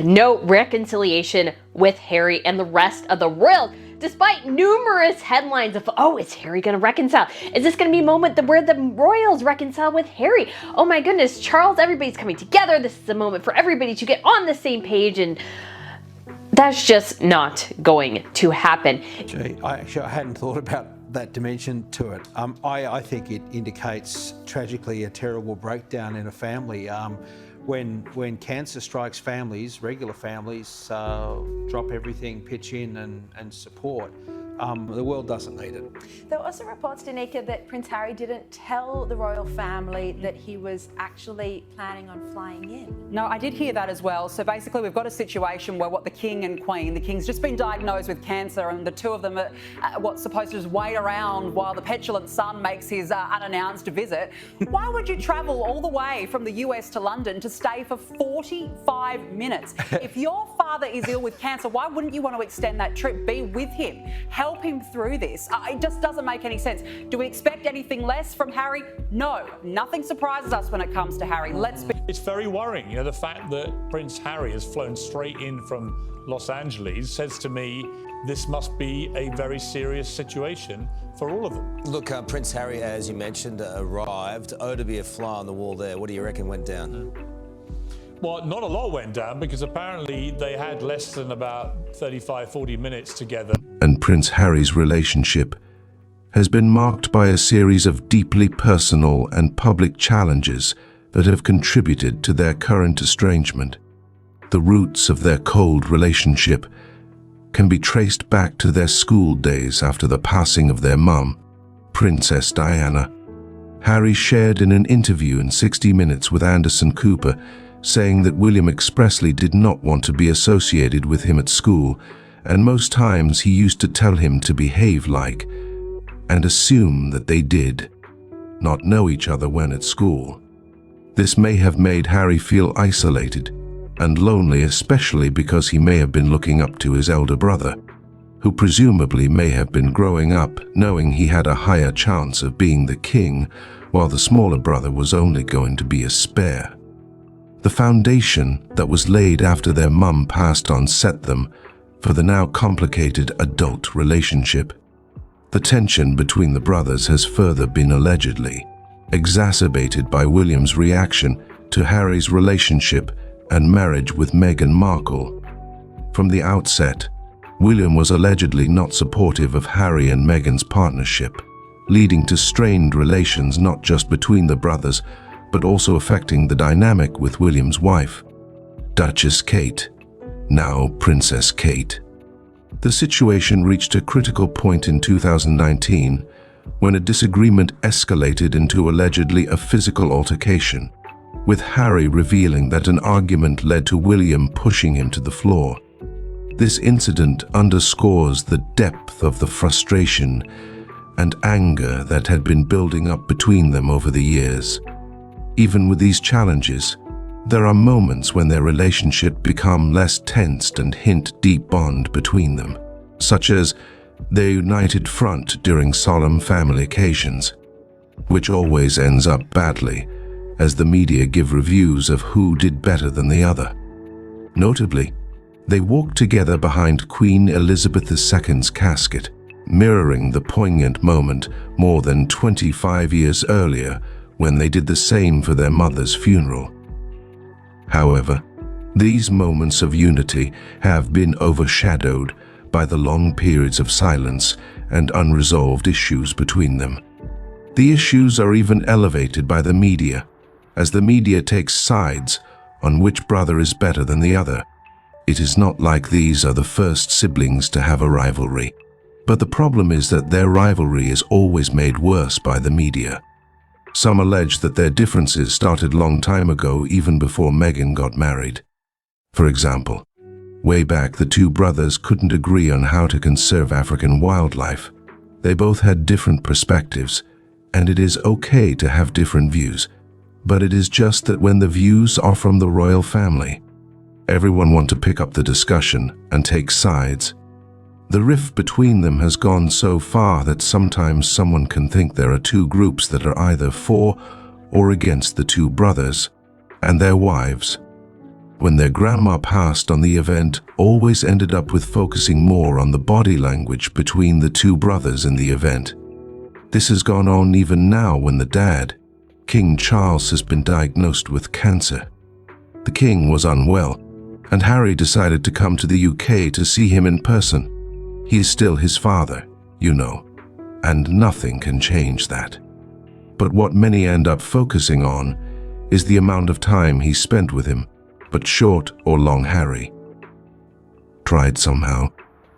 no reconciliation with Harry and the rest of the royals, despite numerous headlines of, oh, is Harry gonna reconcile? Is this gonna be a moment where the royals reconcile with Harry? Oh my goodness, Charles, everybody's coming together. This is a moment for everybody to get on the same page, and that's just not going to happen. Gee, I hadn't thought about that dimension to it. I think it indicates tragically a terrible breakdown in a family. When cancer strikes families, regular families drop everything, pitch in and support. The world doesn't need it. There were also reports, Danica, that Prince Harry didn't tell the royal family that he was actually planning on flying in. No, I did hear that as well. So basically we've got a situation where the king and queen, the king's just been diagnosed with cancer, and the two of them are what's supposed to just wait around while the petulant son makes his unannounced visit. Why would you travel all the way from the US to London to stay for 45 minutes? If your father is ill with cancer, why wouldn't you want to extend that trip? Be with him. Help him through this. It just doesn't make any sense. Do we expect anything less from Harry? No, nothing surprises us when it comes to Harry. It's very worrying. You know, the fact that Prince Harry has flown straight in from Los Angeles says to me this must be a very serious situation for all of them. Look, Prince Harry, as you mentioned, arrived. Oh, to be a fly on the wall there. What do you reckon went down? Well, not a lot went down, because apparently they had less than about 35, 40 minutes together. And Prince Harry's relationship has been marked by a series of deeply personal and public challenges that have contributed to their current estrangement. The roots of their cold relationship can be traced back to their school days after the passing of their mum, Princess Diana. Harry shared in an interview in 60 Minutes with Anderson Cooper, saying that William expressly did not want to be associated with him at school, and most times he used to tell him to behave like, and assume that they did not know each other when at school. This may have made Harry feel isolated and lonely, especially because he may have been looking up to his elder brother, who presumably may have been growing up knowing he had a higher chance of being the king, while the smaller brother was only going to be a spare. The foundation that was laid after their mum passed on set them for the now complicated adult relationship. The tension between the brothers has further been allegedly exacerbated by William's reaction to Harry's relationship and marriage with Meghan Markle. From the outset, William was allegedly not supportive of Harry and Meghan's partnership, leading to strained relations not just between the brothers, but also affecting the dynamic with William's wife, Duchess Kate, now Princess Kate. The situation reached a critical point in 2019 when a disagreement escalated into allegedly a physical altercation, with Harry revealing that an argument led to William pushing him to the floor. This incident underscores the depth of the frustration and anger that had been building up between them over the years. Even with these challenges, there are moments when their relationship becomes less tensed and hint deep bond between them, such as their united front during solemn family occasions, which always ends up badly, as the media give reviews of who did better than the other. Notably, they walked together behind Queen Elizabeth II's casket, mirroring the poignant moment more than 25 years earlier when they did the same for their mother's funeral. However, these moments of unity have been overshadowed by the long periods of silence and unresolved issues between them. The issues are even elevated by the media, as the media takes sides on which brother is better than the other. It is not like these are the first siblings to have a rivalry, but the problem is that their rivalry is always made worse by the media. Some allege that their differences started long time ago, even before Meghan got married. For example, way back the two brothers couldn't agree on how to conserve African wildlife. They both had different perspectives, and it is okay to have different views, but it is just that when the views are from the royal family, everyone wants to pick up the discussion and take sides. The rift between them has gone so far that sometimes someone can think there are two groups that are either for or against the two brothers and their wives, when their grandma passed on the event always ended up with focusing more on the body language between the two brothers in the event. This has gone on even now when the dad, King Charles, has been diagnosed with cancer. The king was unwell, and Harry decided to come to the UK to see him in person. He is still his father, you know, and nothing can change that. But what many end up focusing on is the amount of time he spent with him, but short or long Harry tried somehow,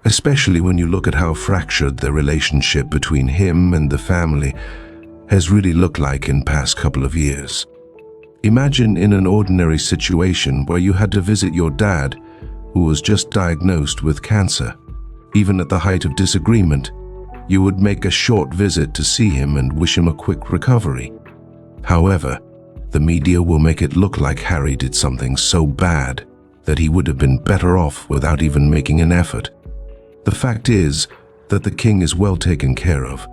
especially when you look at how fractured the relationship between him and the family has really looked like in past couple of years. Imagine in an ordinary situation where you had to visit your dad, who was just diagnosed with cancer. Even at the height of disagreement, you would make a short visit to see him and wish him a quick recovery. However, the media will make it look like Harry did something so bad that he would have been better off without even making an effort. The fact is that the king is well taken care of.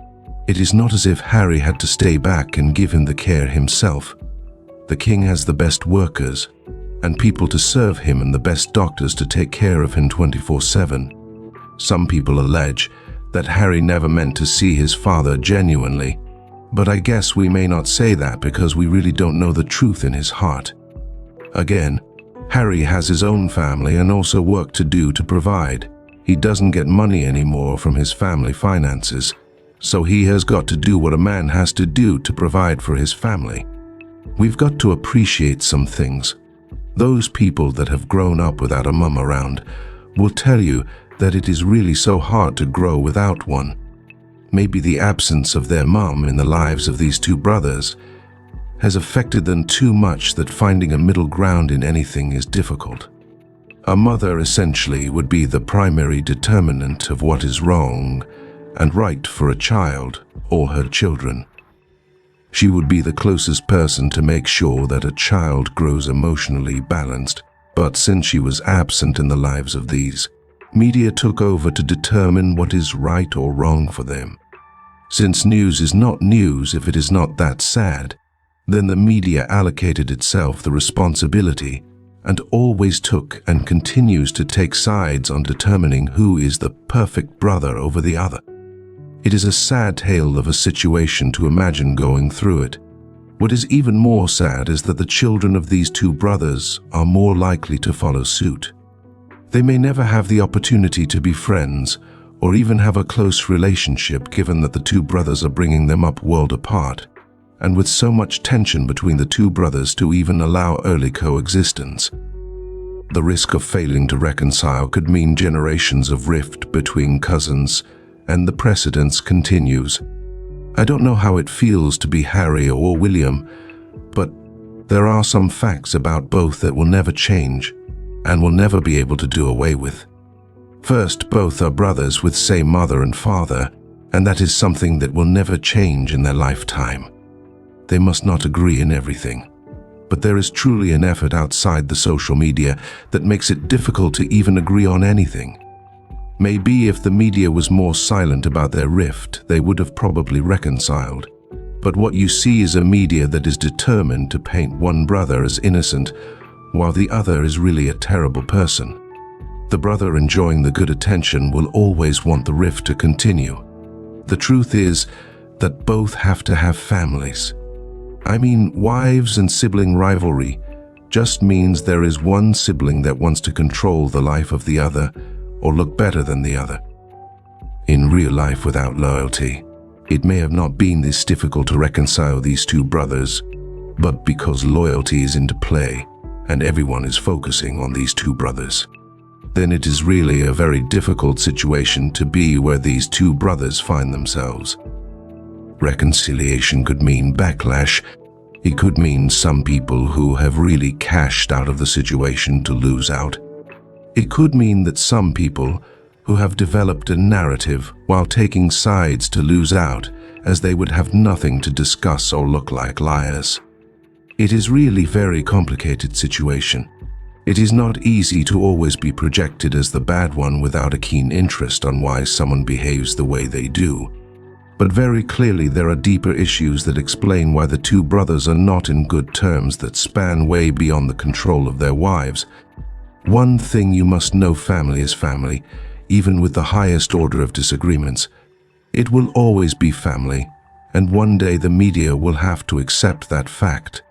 It is not as if Harry had to stay back and give him the care himself. The king has the best workers and people to serve him and the best doctors to take care of him 24/7. Some people allege that Harry never meant to see his father genuinely, but I guess we may not say that because we really don't know the truth in his heart. Again, Harry has his own family and also work to do to provide. He doesn't get money anymore from his family finances, so he has got to do what a man has to do to provide for his family. We've got to appreciate some things. Those people that have grown up without a mum around will tell you that it is really so hard to grow without one. Maybe the absence of their mum in the lives of these two brothers has affected them too much that finding a middle ground in anything is difficult. A mother essentially would be the primary determinant of what is wrong and right for a child or her children. She would be the closest person to make sure that a child grows emotionally balanced, but since she was absent in the lives of these, media took over to determine what is right or wrong for them. Since news is not news if it is not that sad, then the media allocated itself the responsibility and always took and continues to take sides on determining who is the perfect brother over the other. It is a sad tale of a situation to imagine going through it. What is even more sad is that the children of these two brothers are more likely to follow suit. They may never have the opportunity to be friends or even have a close relationship, given that the two brothers are bringing them up world apart, and with so much tension between the two brothers to even allow early coexistence. The risk of failing to reconcile could mean generations of rift between cousins, and the precedence continues. I don't know how it feels to be Harry or William, but there are some facts about both that will never change and will never be able to do away with. First, both are brothers with same mother and father, and that is something that will never change in their lifetime. They must not agree in everything, but there is truly an effort outside the social media that makes it difficult to even agree on anything. Maybe if the media was more silent about their rift, they would have probably reconciled. But what you see is a media that is determined to paint one brother as innocent, while the other is really a terrible person. The brother enjoying the good attention will always want the rift to continue. The truth is that both have to have families. I mean, wives and sibling rivalry just means there is one sibling that wants to control the life of the other or look better than the other. In real life, without loyalty, it may have not been this difficult to reconcile these two brothers, but because loyalty is into play and everyone is focusing on these two brothers, then it is really a very difficult situation to be where these two brothers find themselves. Reconciliation could mean backlash. It could mean some people who have really cashed out of the situation to lose out. It could mean that some people who have developed a narrative while taking sides to lose out, as they would have nothing to discuss or look like liars. It is really a very complicated situation. It is not easy to always be projected as the bad one without a keen interest on why someone behaves the way they do. But very clearly there are deeper issues that explain why the two brothers are not in good terms that span way beyond the control of their wives. One thing you must know: family is family, even with the highest order of disagreements. It will always be family, and one day the media will have to accept that fact.